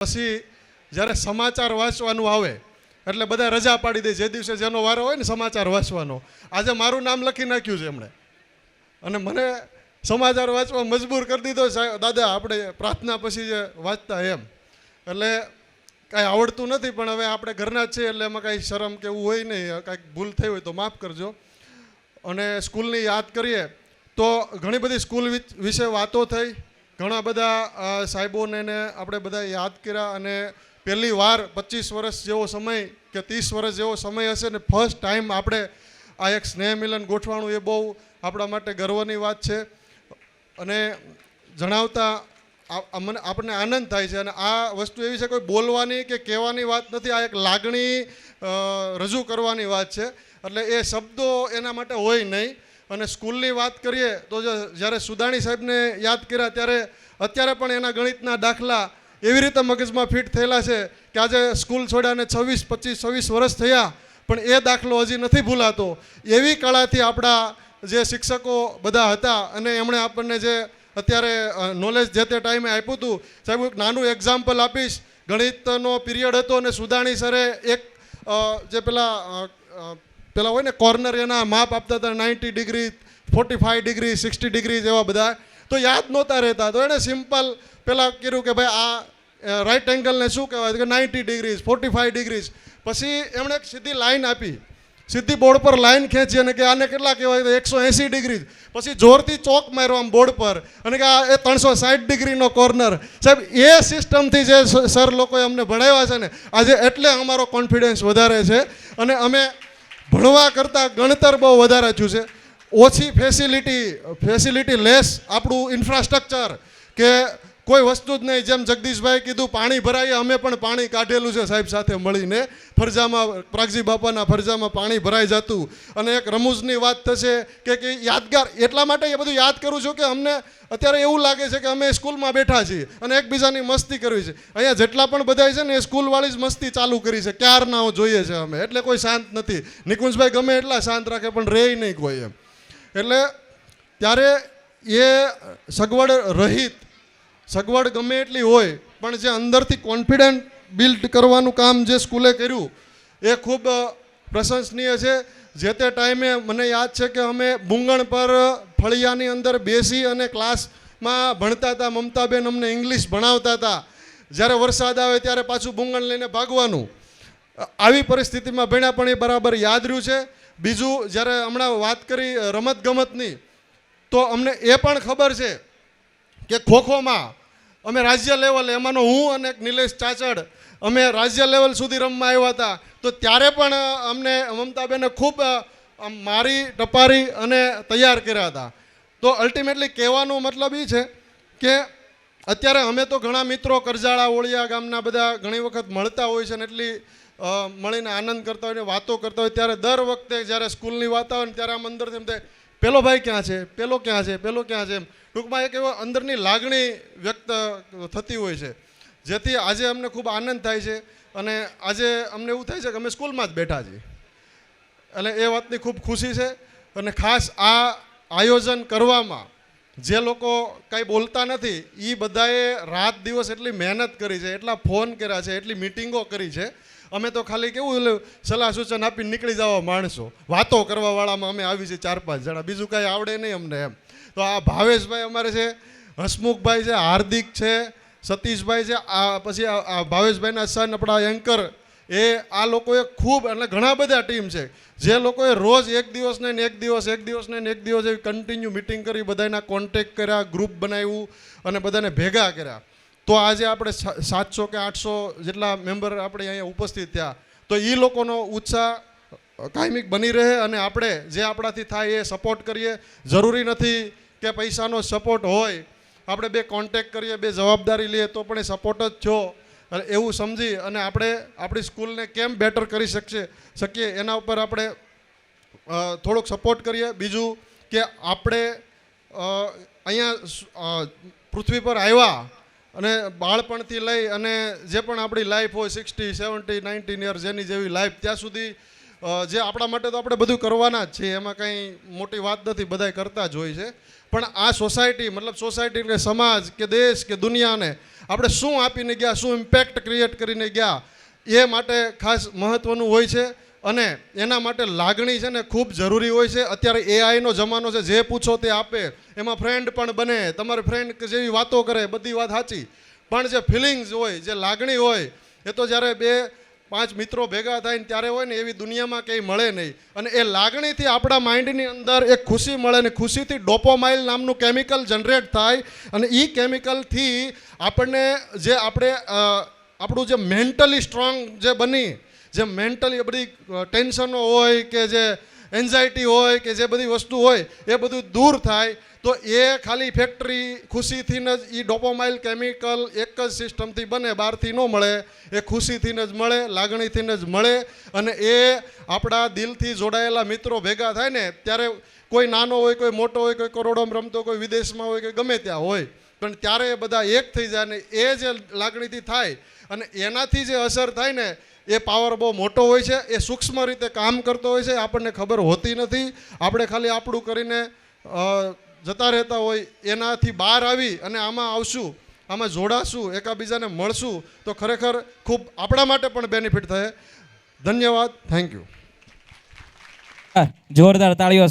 પછી જ્યારે સમાચાર વાંચવાનું આવે એટલે બધા રજા પાડી દે, જે દિવસે જેનો વારો હોય ને સમાચાર વાંચવાનો. આજે મારું નામ લખી નાખ્યું છે એમણે અને મને સમાચાર વાંચવા મજબૂર કરી દીધો. દાદા આપણે પ્રાર્થના પછી જે વાંચતા એમ, એટલે કાંઈ આવડતું નથી, પણ હવે આપણે ઘરના જ છીએ એટલે એમાં કાંઈ શરમ કે એવું હોય નહીં. કાંઈક ભૂલ થઈ હોય તો માફ કરજો. અને સ્કૂલની યાદ કરીએ તો ઘણી બધી સ્કૂલ વિશે વાતો થઈ, ઘણા બધા સાહેબોને આપણે બધા યાદ કર્યા. અને પહેલી વાર 25 વર્ષ જેવો સમય કે 30 વર્ષ જેવો સમય હશે ને ફર્સ્ટ ટાઈમ આપણે આ એક સ્નેહ મિલન ગોઠવાનું, એ બહુ આપણા માટે ગર્વની વાત છે. અને જણાવતા આપણને આનંદ થાય છે. અને આ વસ્તુ એવી છે, કોઈ બોલવાની કે કહેવાની વાત નથી, આ એક લાગણી રજૂ કરવાની વાત છે. એટલે એ શબ્દો એના માટે હોય નહીં. અને સ્કૂલની વાત કરીએ તો જ્યારે સુદાણી સાહેબને યાદ કર્યા ત્યારે અત્યારે પણ એના ગણિતના દાખલા એવી રીતે મગજમાં ફિટ થયેલા છે કે આજે સ્કૂલ છોડ્યાને 26 વર્ષ થયા પણ એ દાખલો હજી નથી ભૂલાતો. એવી કળાથી આપણા જે શિક્ષકો બધા હતા અને એમણે આપણને જે અત્યારે નોલેજ જે તે ટાઈમે આપ્યું હતું. સાહેબ એક નાનું એક્ઝામ્પલ આપીશ. ગણિતનો પિરિયડ હતો અને સુદાણી સરે એક જે પેલા હોય ને કોર્નર, એના માપ આપતા હતા 90 ડિગ્રી, 45 ડિગ્રી, 60 ડિગ્રી જેવા બધા. તો યાદ નહોતા રહેતા, તો એણે સિમ્પલ પેલા કર્યું કે ભાઈ આ રાઇટ એંગલને શું કહેવાય, કે 90 ડિગ્રી, 45 ડિગ્રી. પછી એમણે એક સીધી લાઈન આપી, સીધી બોર્ડ પર લાઈન ખેંચી અને કે આને કેટલા કહેવાય, તો 180 ડિગ્રી. પછી જોરથી ચોક માર્યો આમ બોર્ડ પર અને કે આ 360 ડિગ્રીનો કોર્નર. સાહેબ એ સિસ્ટમથી જે સર લોકોએ અમને ભણાવ્યા છે ને આજે, એટલે અમારો કોન્ફિડન્સ વધારે છે. અને અમે ભણવા કરતાં ગણતર બહુ વધારે થયું છે. ઓછી ફેસિલિટી લેસ આપણું ઇન્ફ્રાસ્ટ્રક્ચર, કે કોઈ વસ્તુ જ નહીં. જેમ જગદીશભાઈ કીધું પાણી ભરાય, અમે પણ પાણી કાઢેલું છે સાહેબ સાથે મળીને. ફરજામાં પ્રાગજી બાપાના ફરજામાં પાણી ભરાઈ જતું. અને એક રમૂજની વાત થશે કે યાદગાર, એટલા માટે એ બધું યાદ કરું છું કે અમને અત્યારે એવું લાગે છે કે અમે સ્કૂલમાં બેઠા છીએ અને એકબીજાની મસ્તી કરવી છે. અહીંયા જેટલા પણ બધા છે ને એ સ્કૂલવાળી જ મસ્તી ચાલુ કરી છે, ક્યારના જોઈએ છે અમે. એટલે કોઈ શાંત નથી. નિકુંજભાઈ ગમે એટલા શાંત રાખે પણ રહે નહીં કોઈ એમ. એટલે ત્યારે એ સગવડ ગમે એટલી હોય પણ જે અંદરથી કોન્ફિડન્ટ બિલ્ડ કરવાનું કામ જે સ્કૂલે કર્યું એ ખૂબ પ્રશંસનીય છે. જે તે ટાઈમે મને યાદ છે કે અમે બુંગણ પર ફળિયાની અંદર બેસી અને ક્લાસમાં ભણતા હતા. મમતાબેન અમને ઇંગ્લિશ ભણાવતા હતા. જ્યારે વરસાદ આવે ત્યારે પાછું બુંગણ લઈને ભાગવાનું. આવી પરિસ્થિતિમાં ભણ્યા પણ એ બરાબર યાદ રહ્યું છે. બીજું, જ્યારે હમણાં વાત કરી રમતગમતની, તો અમને એ પણ ખબર છે કે ખોખોમાં અમે રાજ્ય લેવલે, એમાંનો હું અને નિલેશ ચાચડ, અમે રાજ્ય લેવલ સુધી રમવા આવ્યા હતા. તો ત્યારે પણ અમને મમતાબેને ખૂબ મારી ટપારી અને તૈયાર કર્યા હતા. તો અલ્ટિમેટલી કહેવાનો મતલબ એ છે કે અત્યારે અમે તો ઘણા મિત્રો કરજાળા ઓળિયા ગામના બધા ઘણી વખત મળતા હોય છે ને એટલી મળીને આનંદ કરતા હોય ને વાતો કરતા હોય. ત્યારે દર વખતે જ્યારે સ્કૂલની વાત આવે ને ત્યારે આમ અંદરથી એમ થાય, પેલો ભાઈ ક્યાં છે, પેલો ક્યાં છે, પેલો ક્યાં છે. એમ ટૂંકમાં એક એવો અંદરની લાગણી વ્યક્ત થતી હોય છે, જેથી આજે અમને ખૂબ આનંદ થાય છે. અને આજે અમને એવું થાય છે કે અમે સ્કૂલમાં જ બેઠા છીએ. એટલે એ વાતની ખૂબ ખુશી છે. અને ખાસ આ આયોજન કરવામાં જે લોકો કાંઈ બોલતા નથી એ બધાએ રાત દિવસ એટલી મહેનત કરી છે, એટલા ફોન કર્યા છે, એટલી મિટિંગો કરી છે. અમે તો ખાલી કેવું સલાહ સૂચન આપીને નીકળી જવા માણસો, વાતો કરવાવાળામાં અમે આવી છે 4-5 જણા, બીજું કાંઈ આવડે નહીં અમને એમ. તો આ ભાવેશભાઈ અમારે છે, હસમુખભાઈ છે, હાર્દિક છે, સતીશભાઈ છે, આ પછી આ ભાવેશભાઈના સન આપણા એન્કર, એ આ લોકોએ ખૂબ, એટલે ઘણા બધા ટીમ છે જે લોકોએ રોજ એક દિવસ ને એક દિવસ એવી કન્ટિન્યુ મિટિંગ કરી, બધાના કોન્ટેક્ટ કર્યા, ગ્રુપ બનાવ્યું અને બધાને ભેગા કર્યા. તો આજે આપણે 700 કે 800 જેટલા મેમ્બર આપણે અહીંયા ઉપસ્થિત થયા. તો એ લોકોનો ઉત્સાહ કાયમિક બની રહે અને આપણે જે આપણાથી થાય એ સપોર્ટ કરીએ. જરૂરી નથી કે પૈસાનો સપોર્ટ હોય, આપણે 2 કોન્ટેક્ટ કરીએ, 2 જવાબદારી લઈએ તો પણ એ સપોર્ટ જ થયો એવું સમજી અને આપણે આપણી સ્કૂલને કેમ બેટર કરી શકીએ એના ઉપર આપણે થોડોક સપોર્ટ કરીએ. બીજું કે આપણે અહીંયા પૃથ્વી પર આવ્યા અને બાળપણથી લઈ અને જે પણ આપણી લાઈફ હોય 60, 70, 90 યર જેની જેવી લાઈફ, ત્યાં સુધી જે આપણા માટે તો આપણે બધું કરવાના જ છીએ, એમાં કંઈ મોટી વાત નથી, બધાય કરતા જ હોય છે. પણ આ સોસાયટી, મતલબ સોસાયટી એટલે સમાજ કે દેશ કે દુનિયાને આપણે શું આપીને ગયા, શું ઇમ્પેક્ટ ક્રિએટ કરીને ગયા, એ માટે ખાસ મહત્ત્વનું હોય છે. અને એના માટે લાગણી છે ને ખૂબ જરૂરી હોય છે. અત્યારે એઆઈનો જમાનો છે, જે પૂછો તે આપે, એમાં ફ્રેન્ડ પણ બને, તમારે ફ્રેન્ડ જેવી વાતો કરે, બધી વાત સાચી, પણ જે ફિલિંગ્સ હોય, જે લાગણી હોય, એ તો જ્યારે 2-5 મિત્રો ભેગા થાય ને ત્યારે હોય ને, એવી દુનિયામાં કંઈ મળે નહીં. અને એ લાગણીથી આપણા માઇન્ડની અંદર એક ખુશી મળે ને ખુશીથી ડોપામાઇન નામનું કેમિકલ જનરેટ થાય. અને એ કેમિકલથી આપણને જે આપણું જે મેન્ટલી સ્ટ્રોંગ જે બની, જે મેન્ટલી બધી ટેન્શનો હોય કે જે એન્ઝાયટી હોય કે જે બધી વસ્તુ હોય એ બધું દૂર થાય. તો એ ખાલી ફેક્ટરી ખુશીથી જ એ ડોપામાઇન કેમિકલ એક જ સિસ્ટમથી બને, બહારથી ન મળે, એ ખુશીથી જ મળે, લાગણીથી જ મળે. અને એ આપણા દિલથી જોડાયેલા મિત્રો ભેગા થાય ને ત્યારે કોઈ નાનો હોય, કોઈ મોટો હોય, કોઈ કરોડોમાં રમતો, કોઈ વિદેશમાં હોય, કે ગમે ત્યાં હોય, પણ ત્યારે એ બધા એક થઈ જાય ને એ જે લાગણીથી થાય અને એનાથી જે અસર થાય ને એ પાવર બહુ મોટો હોય છે. એ સૂક્ષ્મ રીતે કામ કરતો હોય છે, આપણને ખબર હોતી નથી. આપણે ખાલી આપણું કરીને જતા રહેતા હોય. એનાથી બહાર આવી અને આમાં આવશું, આમાં જોડાશું, એકાબીજાને મળશું તો ખરેખર ખૂબ આપણા માટે પણ બેનિફિટ થાય. ધન્યવાદ. Thank you. જોરદાર તાળીઓ.